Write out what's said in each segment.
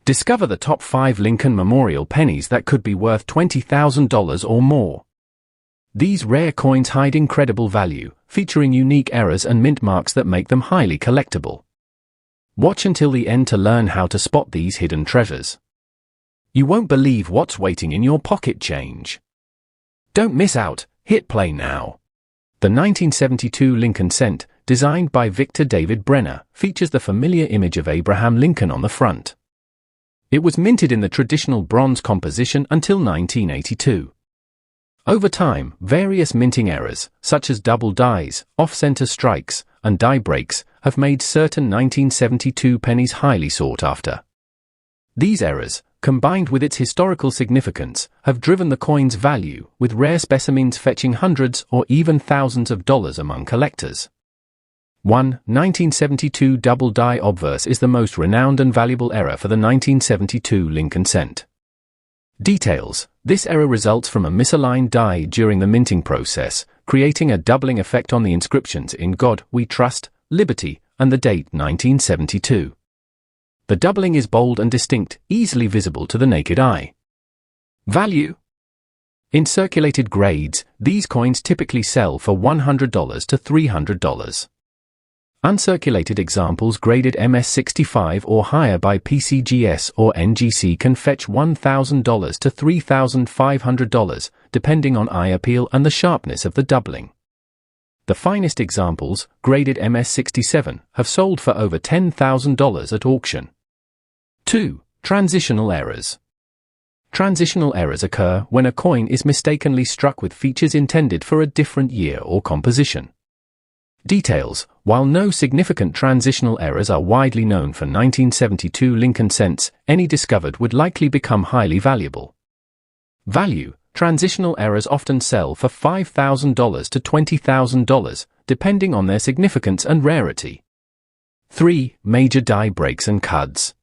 Discover the top 5 Lincoln Memorial pennies that could be worth $20,000 or more. These rare coins hide incredible value, featuring unique errors and mint marks that make them highly collectible. Watch until the end to learn how to spot these hidden treasures. You won't believe what's waiting in your pocket change. Don't miss out, hit play now. The 1972 Lincoln cent, designed by Victor David Brenner, features the familiar image of Abraham Lincoln on the front. It was minted in the traditional bronze composition until 1982. Over time, various minting errors, such as double dies, off-center strikes, and die breaks, have made certain 1972 pennies highly sought after. These errors, combined with its historical significance, have driven the coin's value, with rare specimens fetching hundreds or even thousands of dollars among collectors. 1972 double die obverse is the most renowned and valuable error for the 1972 Lincoln cent. Details: this error results from a misaligned die during the minting process, creating a doubling effect on the inscriptions "In God We Trust," "Liberty," and the date 1972. The doubling is bold and distinct, easily visible to the naked eye. Value: in circulated grades, these coins typically sell for $100 to $300. Uncirculated examples graded MS-65 or higher by PCGS or NGC can fetch $1,000 to $3,500, depending on eye appeal and the sharpness of the doubling. The finest examples, graded MS-67, have sold for over $10,000 at auction. 2. Transitional errors. Transitional errors occur when a coin is mistakenly struck with features intended for a different year or composition. Details: while no significant transitional errors are widely known for 1972 Lincoln cents, any discovered would likely become highly valuable. Value: transitional errors often sell for $5,000 to $20,000, depending on their significance and rarity. 3. Major die breaks and cuds.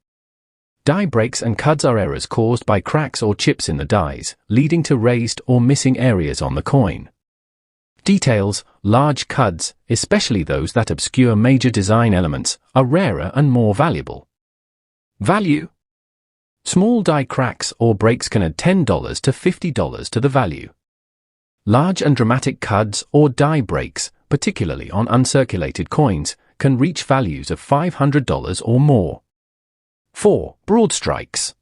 Die breaks and cuds are errors caused by cracks or chips in the dies, leading to raised or missing areas on the coin. Details: large cuds, especially those that obscure major design elements, are rarer and more valuable. Value: small die cracks or breaks can add $10 to $50 to the value. Large and dramatic cuds or die breaks, particularly on uncirculated coins, can reach values of $500 or more. 4. Broad strikes.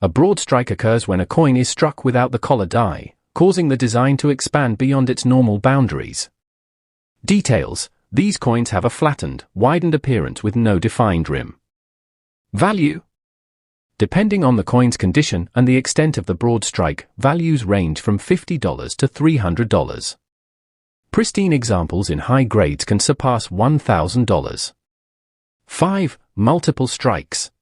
A broad strike occurs when a coin is struck without the collar die, causing the design to expand beyond its normal boundaries. Details: these coins have a flattened, widened appearance with no defined rim. Value: depending on the coin's condition and the extent of the broad strike, values range from $50 to $300. Pristine examples in high grades can surpass $1,000. 5. Multiple strikes.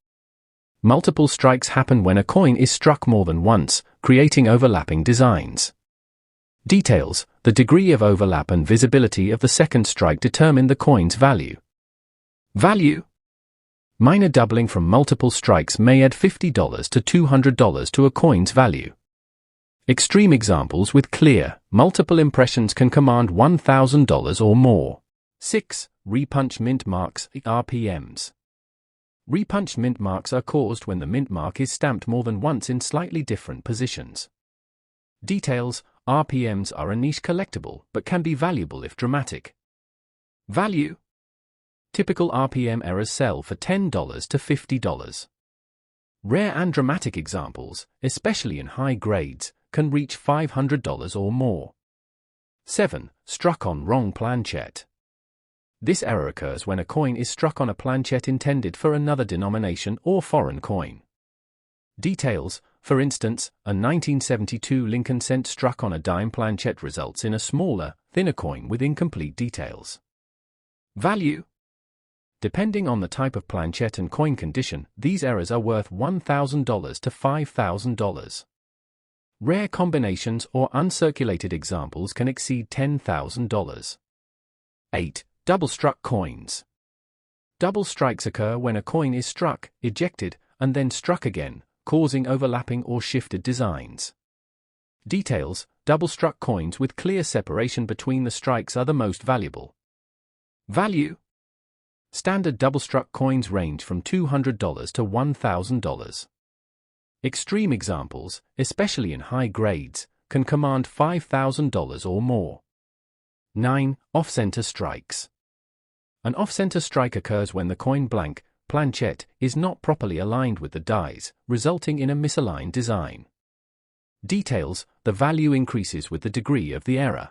Multiple strikes happen when a coin is struck more than once, creating overlapping designs. Details: the degree of overlap and visibility of the second strike determine the coin's value. Value: minor doubling from multiple strikes may add $50 to $200 to a coin's value. Extreme examples with clear, multiple impressions can command $1,000 or more. 6. Repunch mint marks, RPMs. Repunched mint marks are caused when the mint mark is stamped more than once in slightly different positions. Details: RPMs are a niche collectible but can be valuable if dramatic. Value: typical RPM errors sell for $10 to $50. Rare and dramatic examples, especially in high grades, can reach $500 or more. 7. Struck on wrong planchette. This error occurs when a coin is struck on a planchette intended for another denomination or foreign coin. Details: for instance, a 1972 Lincoln cent struck on a dime planchette results in a smaller, thinner coin with incomplete details. Value: depending on the type of planchette and coin condition, these errors are worth $1,000 to $5,000. Rare combinations or uncirculated examples can exceed $10,000. 8. Double-struck coins. Double strikes occur when a coin is struck, ejected, and then struck again, causing overlapping or shifted designs. Details: double-struck coins with clear separation between the strikes are the most valuable. Value: Standard double-struck coins range from $200 to $1,000. Extreme examples, especially in high grades, can command $5,000 or more. 9. Off-center strikes. An off-center strike occurs when the coin blank, planchette, is not properly aligned with the dies, resulting in a misaligned design. Details: the value increases with the degree of the error.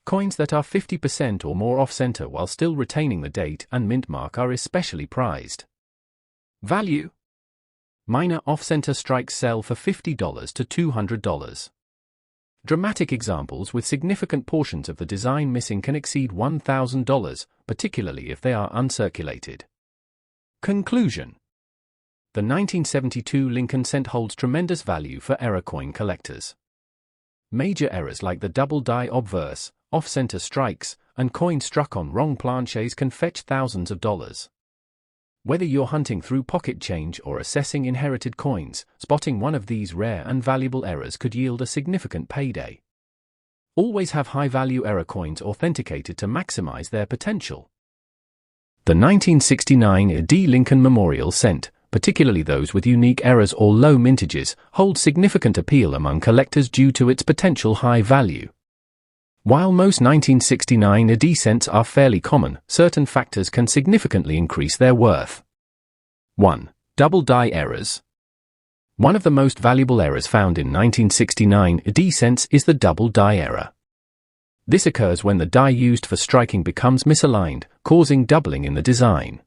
Coins that are 50% or more off-center while still retaining the date and mint mark are especially prized. Value: minor off-center strikes sell for $50 to $200. Dramatic examples with significant portions of the design missing can exceed $1,000, particularly if they are uncirculated. Conclusion: the 1972 Lincoln cent holds tremendous value for error coin collectors. Major errors like the double die obverse, off-center strikes, and coins struck on wrong planches can fetch thousands of dollars. Whether you're hunting through pocket change or assessing inherited coins, spotting one of these rare and valuable errors could yield a significant payday. Always have high-value error coins authenticated to maximize their potential. The 1969 D. Lincoln Memorial Cent, particularly those with unique errors or low mintages, hold significant appeal among collectors due to its potential high value. While most 1969 AD cents are fairly common, certain factors can significantly increase their worth. 1. Double die errors. One of the most valuable errors found in 1969 AD cents is the double die error. This occurs when the die used for striking becomes misaligned, causing doubling in the design.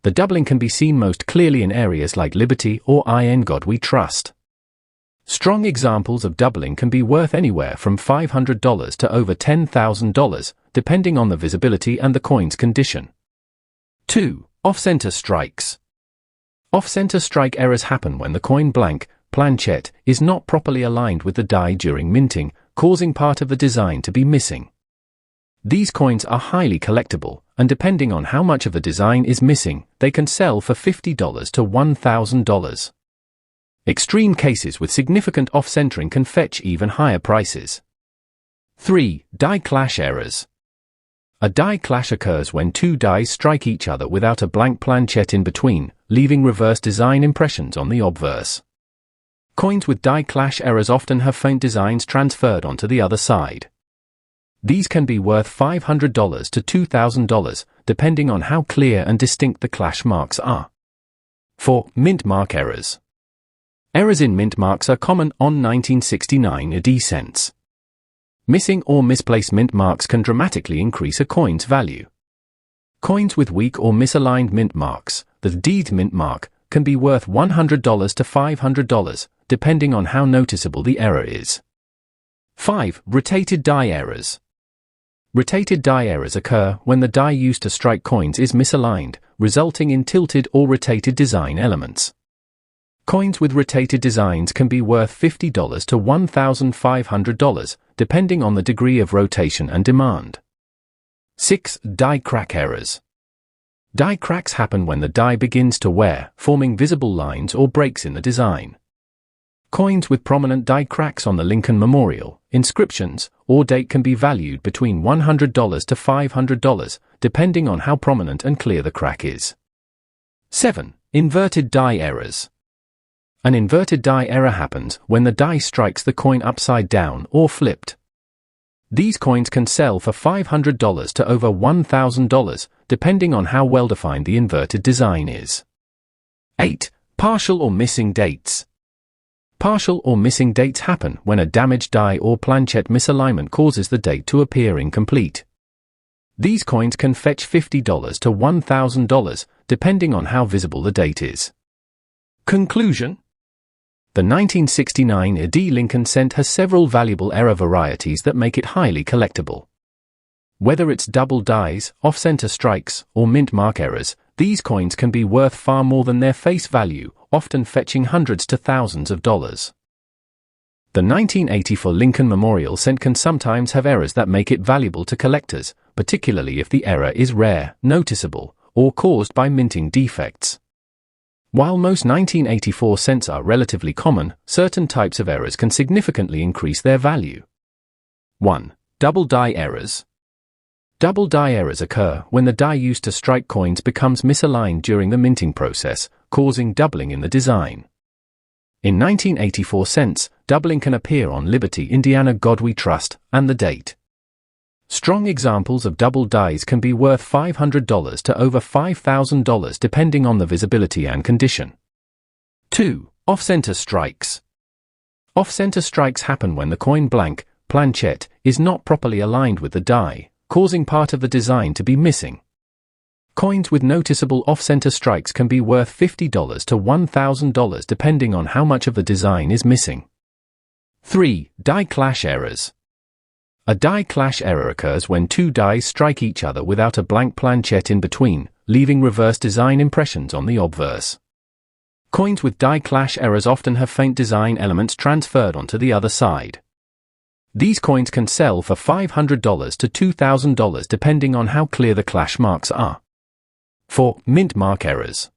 The doubling can be seen most clearly in areas like Liberty or In God We Trust. Strong examples of doubling can be worth anywhere from $500 to over $10,000, depending on the visibility and the coin's condition. 2. Off-center strikes. Off-center strike errors happen when the coin blank, planchette, is not properly aligned with the die during minting, causing part of the design to be missing. These coins are highly collectible, and depending on how much of the design is missing, they can sell for $50 to $1,000. Extreme cases with significant off-centering can fetch even higher prices. 3. Die clash errors. A die clash occurs when two dies strike each other without a blank planchette in between, leaving reverse design impressions on the obverse. Coins with die clash errors often have faint designs transferred onto the other side. These can be worth $500 to $2,000, depending on how clear and distinct the clash marks are. 4. Mint mark errors. Errors in mint marks are common on 1969 AD cents. Missing or misplaced mint marks can dramatically increase a coin's value. Coins with weak or misaligned mint marks, the D mint mark, can be worth $100 to $500, depending on how noticeable the error is. 5. Rotated die errors. Rotated die errors occur when the die used to strike coins is misaligned, resulting in tilted or rotated design elements. Coins with rotated designs can be worth $50 to $1,500, depending on the degree of rotation and demand. 6. Die crack errors. Die cracks happen when the die begins to wear, forming visible lines or breaks in the design. Coins with prominent die cracks on the Lincoln Memorial, inscriptions, or date can be valued between $100 to $500, depending on how prominent and clear the crack is. 7. Inverted die errors. An inverted die error happens when the die strikes the coin upside down or flipped. These coins can sell for $500 to over $1,000, depending on how well-defined the inverted design is. 8. Partial or missing dates. Partial or missing dates happen when a damaged die or planchette misalignment causes the date to appear incomplete. These coins can fetch $50 to $1,000, depending on how visible the date is. Conclusion: the 1969 AD Lincoln cent has several valuable error varieties that make it highly collectible. Whether it's double dies, off-center strikes, or mint mark errors, these coins can be worth far more than their face value, often fetching hundreds to thousands of dollars. The 1984 Lincoln Memorial cent can sometimes have errors that make it valuable to collectors, particularly if the error is rare, noticeable, or caused by minting defects. While most 1984 cents are relatively common, certain types of errors can significantly increase their value. 1. Double die errors. Double die errors occur when the die used to strike coins becomes misaligned during the minting process, causing doubling in the design. In 1984 cents, doubling can appear on Liberty, Indiana God We Trust, and the date. Strong examples of double dies can be worth $500 to over $5,000 depending on the visibility and condition. 2. Off-center strikes. Off-center strikes happen when the coin blank, planchette, is not properly aligned with the die, causing part of the design to be missing. Coins with noticeable off-center strikes can be worth $50 to $1,000 depending on how much of the design is missing. 3. Die clash errors. A die clash error occurs when two dies strike each other without a blank planchette in between, leaving reverse design impressions on the obverse. Coins with die clash errors often have faint design elements transferred onto the other side. These coins can sell for $500 to $2,000 depending on how clear the clash marks are. 4. Mint mark errors.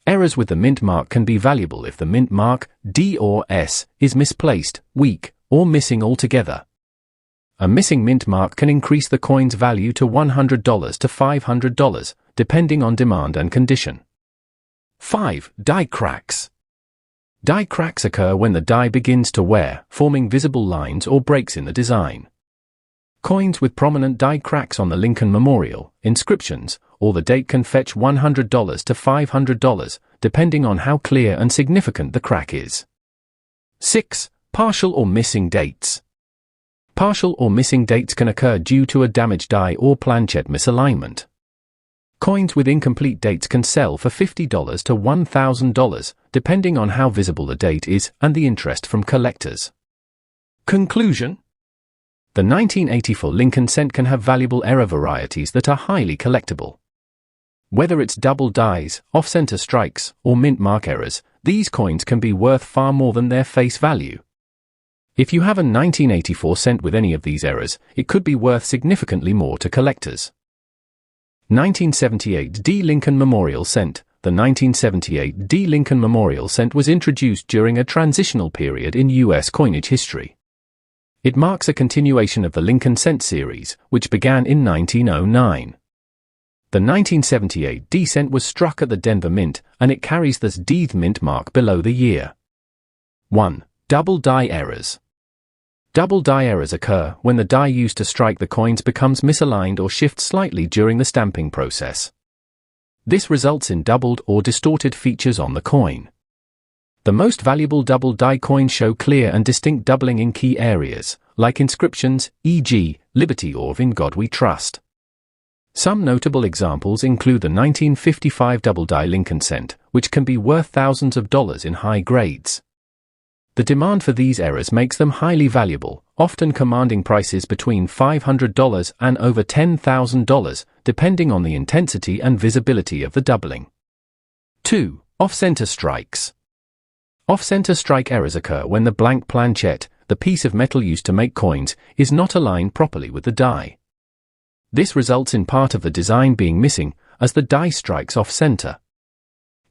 Errors with the mint mark can be valuable if the mint mark, D or S, is misplaced, weak, or missing altogether. A missing mint mark can increase the coin's value to $100 to $500, depending on demand and condition. 5. Die cracks. Die cracks occur when the die begins to wear, forming visible lines or breaks in the design. Coins with prominent die cracks on the Lincoln Memorial, inscriptions, or the date can fetch $100 to $500, depending on how clear and significant the crack is. 6. Partial or missing dates. Partial or missing dates can occur due to a damaged die or planchette misalignment. Coins with incomplete dates can sell for $50 to $1,000, depending on how visible the date is and the interest from collectors. Conclusion: the 1984 Lincoln cent can have valuable error varieties that are highly collectible. Whether it's double dies, off-center strikes, or mint mark errors, these coins can be worth far more than their face value. If you have a 1984 cent with any of these errors, it could be worth significantly more to collectors. 1978 D. Lincoln Memorial Cent. The 1978 D. Lincoln Memorial Cent was introduced during a transitional period in U.S. coinage history. It marks a continuation of the Lincoln cent series, which began in 1909. The 1978 D cent was struck at the Denver Mint, and it carries this D mint mark below the year. 1. Double die errors. Double die errors occur when the die used to strike the coins becomes misaligned or shifts slightly during the stamping process. This results in doubled or distorted features on the coin. The most valuable double die coins show clear and distinct doubling in key areas, like inscriptions, e.g., Liberty or In God We Trust. Some notable examples include the 1955 double die Lincoln cent, which can be worth thousands of dollars in high grades. The demand for these errors makes them highly valuable, often commanding prices between $500 and over $10,000, depending on the intensity and visibility of the doubling. 2. Off-center strikes. Off-center strike errors occur when the blank planchette, the piece of metal used to make coins, is not aligned properly with the die. This results in part of the design being missing, as the die strikes off-center.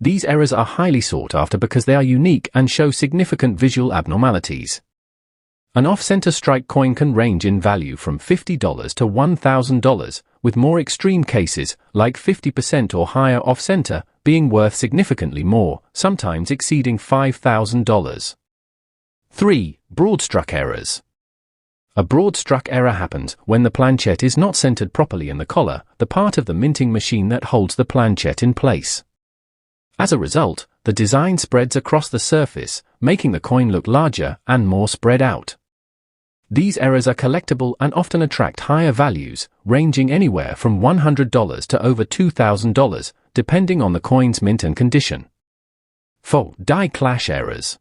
These errors are highly sought after because they are unique and show significant visual abnormalities. An off-center strike coin can range in value from $50 to $1,000, with more extreme cases, like 50% or higher off-center, being worth significantly more, sometimes exceeding $5,000. 3. Broad-struck errors. A broad-struck error happens when the planchette is not centered properly in the collar, the part of the minting machine that holds the planchette in place. As a result, the design spreads across the surface, making the coin look larger and more spread out. These errors are collectible and often attract higher values, ranging anywhere from $100 to over $2,000, depending on the coin's mint and condition. 4. Die clash errors.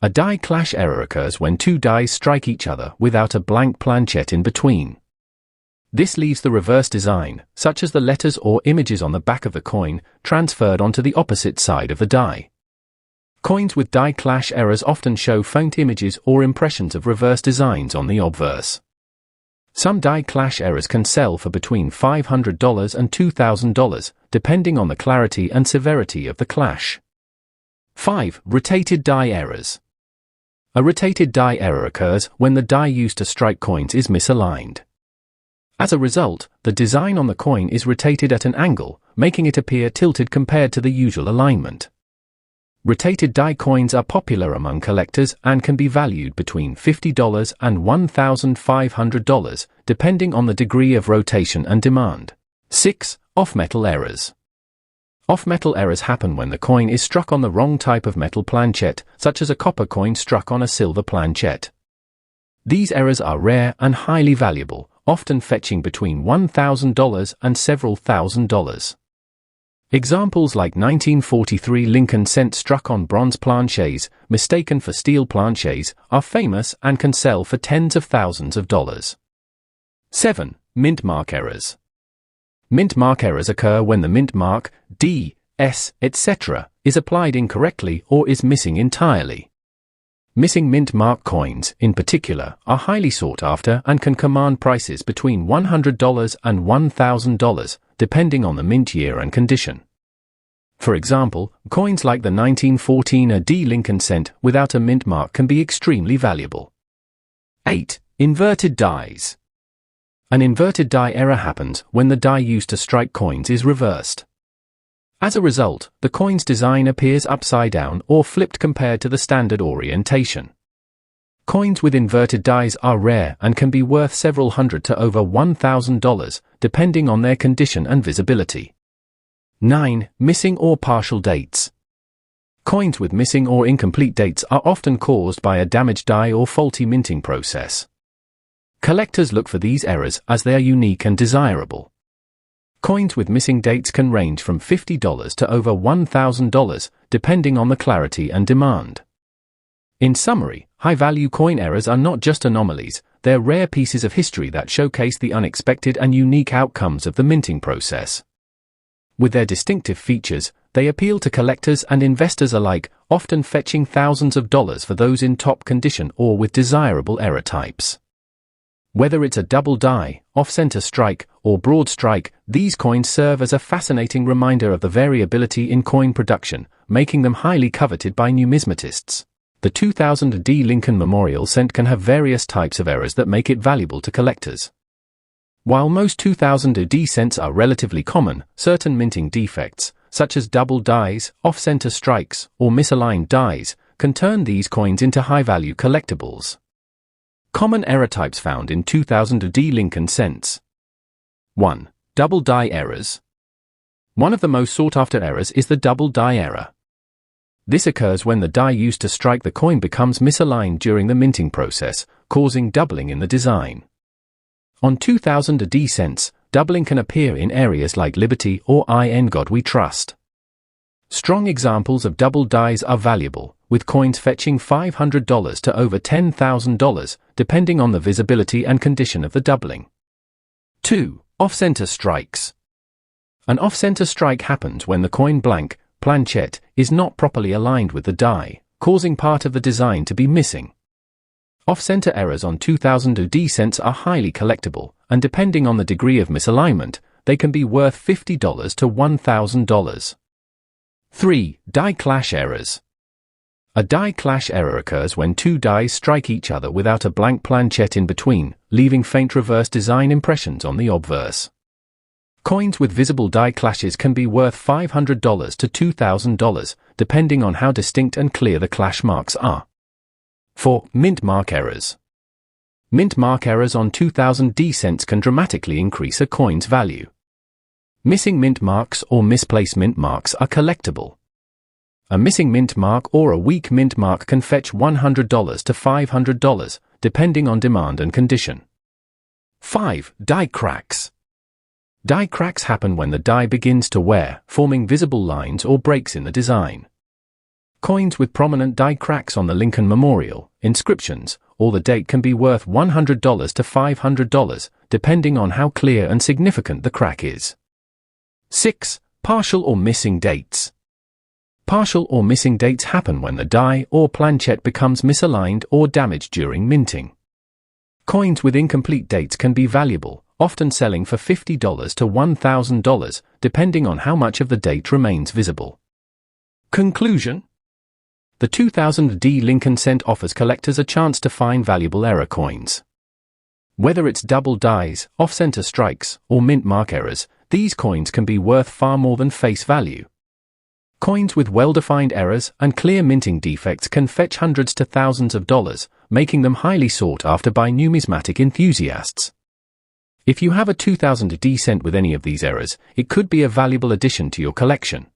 A die clash error occurs when two dies strike each other without a blank planchette in between. This leaves the reverse design, such as the letters or images on the back of the coin, transferred onto the opposite side of the die. Coins with die clash errors often show faint images or impressions of reverse designs on the obverse. Some die clash errors can sell for between $500 and $2,000, depending on the clarity and severity of the clash. 5. Rotated die errors. A rotated die error occurs when the die used to strike coins is misaligned. As a result, the design on the coin is rotated at an angle, making it appear tilted compared to the usual alignment. Rotated die coins are popular among collectors and can be valued between $50 and $1,500, depending on the degree of rotation and demand. 6. Off-metal errors. Off-metal errors happen when the coin is struck on the wrong type of metal planchet, such as a copper coin struck on a silver planchet. These errors are rare and highly valuable, often fetching between $1,000 and several $1,000s. Examples like 1943 Lincoln cent struck on bronze planchets, mistaken for steel planchets, are famous and can sell for tens of thousands of dollars. 7. Mint mark errors. Mint mark errors occur when the mint mark, D, S, etc., is applied incorrectly or is missing entirely. Missing mint mark coins, in particular, are highly sought after and can command prices between $100 and $1,000, depending on the mint year and condition. For example, coins like the 1914 D Lincoln cent without a mint mark can be extremely valuable. 8. Inverted dies. An inverted die error happens when the die used to strike coins is reversed. As a result, the coin's design appears upside down or flipped compared to the standard orientation. Coins with inverted dies are rare and can be worth several hundred to over $1,000, depending on their condition and visibility. 9. Missing or partial dates. Coins with missing or incomplete dates are often caused by a damaged die or faulty minting process. Collectors look for these errors as they are unique and desirable. Coins with missing dates can range from $50 to over $1,000, depending on the clarity and demand. In summary, high-value coin errors are not just anomalies, they're rare pieces of history that showcase the unexpected and unique outcomes of the minting process. With their distinctive features, they appeal to collectors and investors alike, often fetching thousands of dollars for those in top condition or with desirable error types. Whether it's a double die, off-center strike, or broad strike, these coins serve as a fascinating reminder of the variability in coin production, making them highly coveted by numismatists. The 2000 D Lincoln Memorial cent can have various types of errors that make it valuable to collectors. While most 2000 D cents are relatively common, certain minting defects, such as double dies, off-center strikes, or misaligned dies, can turn these coins into high-value collectibles. Common error types found in 2000 D Lincoln cents. 1. Double die errors. One of the most sought-after errors is the double die error. This occurs when the die used to strike the coin becomes misaligned during the minting process, causing doubling in the design. On 2000 D cents, doubling can appear in areas like Liberty or In God We Trust. Strong examples of double dies are valuable, with coins fetching $500 to over $10,000, depending on the visibility and condition of the doubling. 2. Off-center strikes. An off-center strike happens when the coin blank, planchet, is not properly aligned with the die, causing part of the design to be missing. Off-center errors on 2000 D cents are highly collectible, and depending on the degree of misalignment, they can be worth $50 to $1,000. 3. Die clash errors. A die clash error occurs when two dies strike each other without a blank planchet in between, leaving faint reverse design impressions on the obverse. Coins with visible die clashes can be worth $500 to $2,000, depending on how distinct and clear the clash marks are. 4. Mint mark errors. Mint mark errors on 2000 D cents can dramatically increase a coin's value. Missing mint marks or misplaced mint marks are collectible. A missing mint mark or a weak mint mark can fetch $100 to $500, depending on demand and condition. 5. Die cracks. Die cracks happen when the die begins to wear, forming visible lines or breaks in the design. Coins with prominent die cracks on the Lincoln Memorial, inscriptions, or the date can be worth $100 to $500, depending on how clear and significant the crack is. 6. Partial or missing dates. Partial or missing dates happen when the die or planchet becomes misaligned or damaged during minting. Coins with incomplete dates can be valuable, often selling for $50 to $1,000, depending on how much of the date remains visible. Conclusion. The 2000 D Lincoln cent offers collectors a chance to find valuable error coins. Whether it's double dies, off-center strikes, or mint mark errors, these coins can be worth far more than face value. Coins with well-defined errors and clear minting defects can fetch hundreds to thousands of dollars, making them highly sought after by numismatic enthusiasts. If you have a 2000 cent with any of these errors, it could be a valuable addition to your collection.